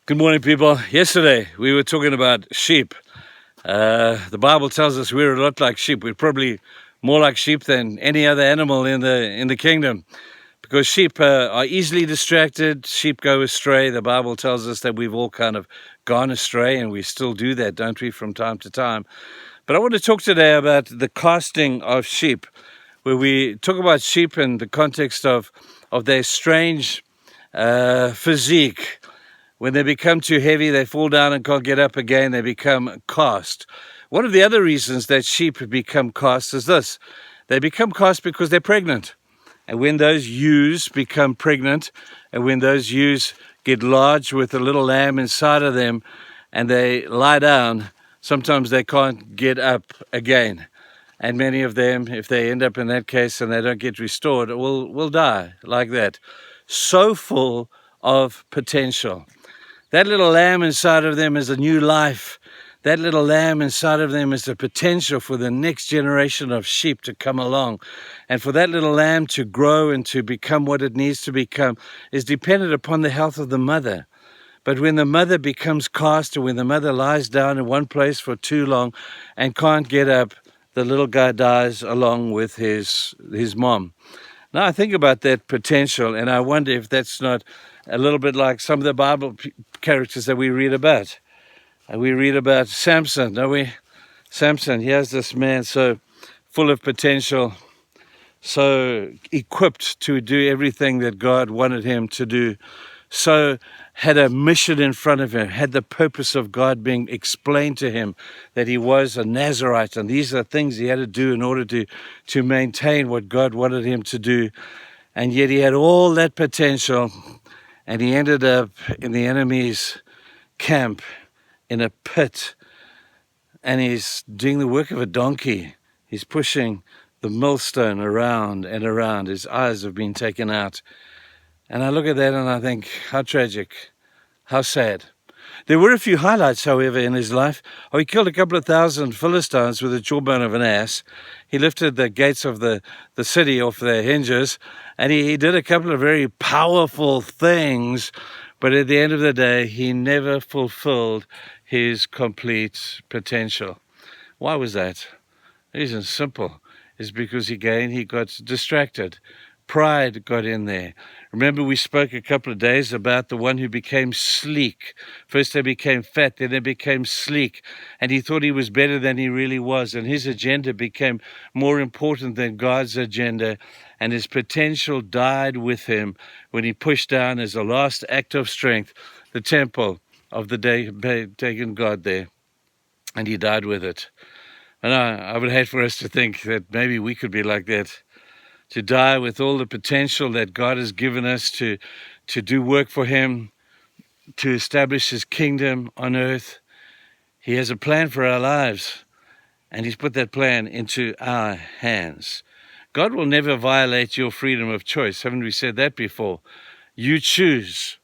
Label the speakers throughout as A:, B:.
A: Good morning, people. Yesterday, we were talking about sheep. The Bible tells us we're a lot like sheep. We're probably more like sheep than any other animal in the kingdom, because sheep are easily distracted. Sheep go astray. The Bible tells us that we've all kind of gone astray, and we still do that, don't we, from time to time. But I want to talk today about the casting of sheep, where we talk about sheep in the context of their strange physique. When they become too heavy, they fall down and can't get up again. They become cast. One of the other reasons that sheep become cast is this. They become cast because they're pregnant. And when those ewes become pregnant, and when those ewes get large with a little lamb inside of them, and they lie down, sometimes they can't get up again. And many of them, if they end up in that case and they don't get restored, will die like that. So full of potential. That little lamb inside of them is a new life. That little lamb inside of them is the potential for the next generation of sheep to come along. And for that little lamb to grow and to become what it needs to become is dependent upon the health of the mother. But when the mother becomes cast, or when the mother lies down in one place for too long and can't get up, the little guy dies along with his mom. Now I think about that potential, and I wonder if that's not a little bit like some of the Bible characters that we read about. And we read about Samson, don't we? Samson, here's this man so full of potential, so equipped to do everything that God wanted him to do, so had a mission in front of him, had the purpose of God being explained to him, that he was a Nazarite, and these are things he had to do in order to maintain what God wanted him to do. And yet he had all that potential, and he ended up in the enemy's camp in a pit, and he's doing the work of a donkey. He's pushing the millstone around and around. His eyes have been taken out. And I look at that and I think, how tragic, how sad. There were a few highlights, however, in his life. He killed a couple of thousand Philistines with the jawbone of an ass. He lifted the gates of the city off their hinges, and he did a couple of very powerful things. But at the end of the day, he never fulfilled his complete potential. Why was that? The reason is simple. It's because he got distracted. Pride got in there. Remember, we spoke a couple of days about the one who became sleek. First they became fat, then they became sleek. And he thought he was better than he really was. And his agenda became more important than God's agenda. And his potential died with him when he pushed down, as a last act of strength, the temple of the pagan god there. And he died with it. And I would hate for us to think that maybe we could be like that, to die with all the potential that God has given us to do work for him, to establish his kingdom on earth. He has a plan for our lives, and he's put that plan into our hands. God will never violate your freedom of choice. Haven't we said that before? You choose.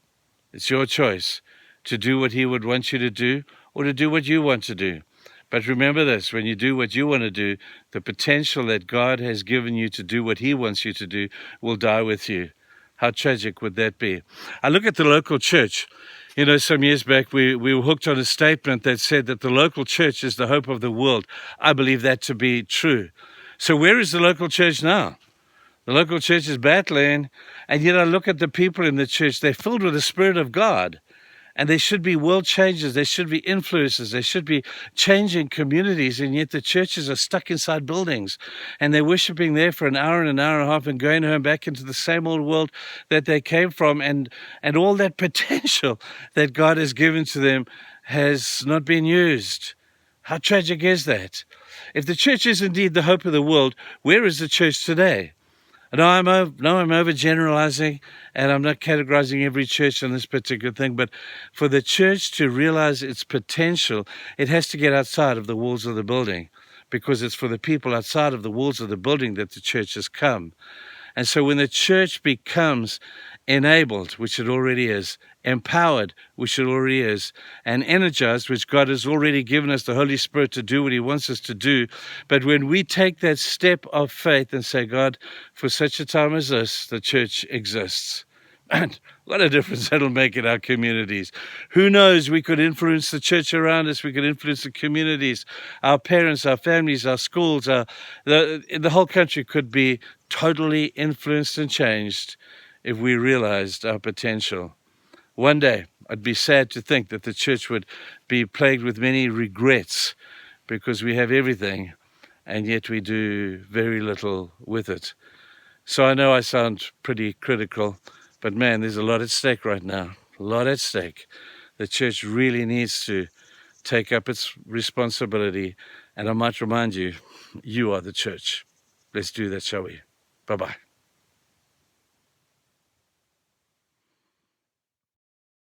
A: It's your choice to do what he would want you to do, or to do what you want to do. But remember this, when you do what you want to do, the potential that God has given you to do what he wants you to do will die with you. How tragic would that be? I look at the local church. You know, some years back, we were hooked on a statement that said that the local church is the hope of the world. I believe that to be true. So where is the local church now? The local church is battling, and yet I look at the people in the church. They're filled with the Spirit of God. And they should be world changers. They should be influencers. They should be changing communities. And yet the churches are stuck inside buildings. And they're worshiping there for an hour and a half and going home back into the same old world that they came from. And all that potential that God has given to them has not been used. How tragic is that? If the church is indeed the hope of the world, where is the church today? No, I'm overgeneralizing, and I'm not categorizing every church on this particular thing, but for the church to realize its potential, it has to get outside of the walls of the building, because it's for the people outside of the walls of the building that the church has come. And so when the church becomes enabled, which it already is, empowered, which it already is, and energized, which God has already given us the Holy Spirit to do what he wants us to do. But when we take that step of faith and say, God, for such a time as this, the church exists. And What a difference that'll make in our communities. Who knows, we could influence the church around us, we could influence the communities, our parents, our families, our schools, the whole country could be totally influenced and changed if we realized our potential. One day, I'd be sad to think that the church would be plagued with many regrets because we have everything and yet we do very little with it. So I know I sound pretty critical, but man, there's a lot at stake right now. A lot at stake. The church really needs to take up its responsibility. And I might remind you, you are the church. Let's do that, shall we? Bye-bye.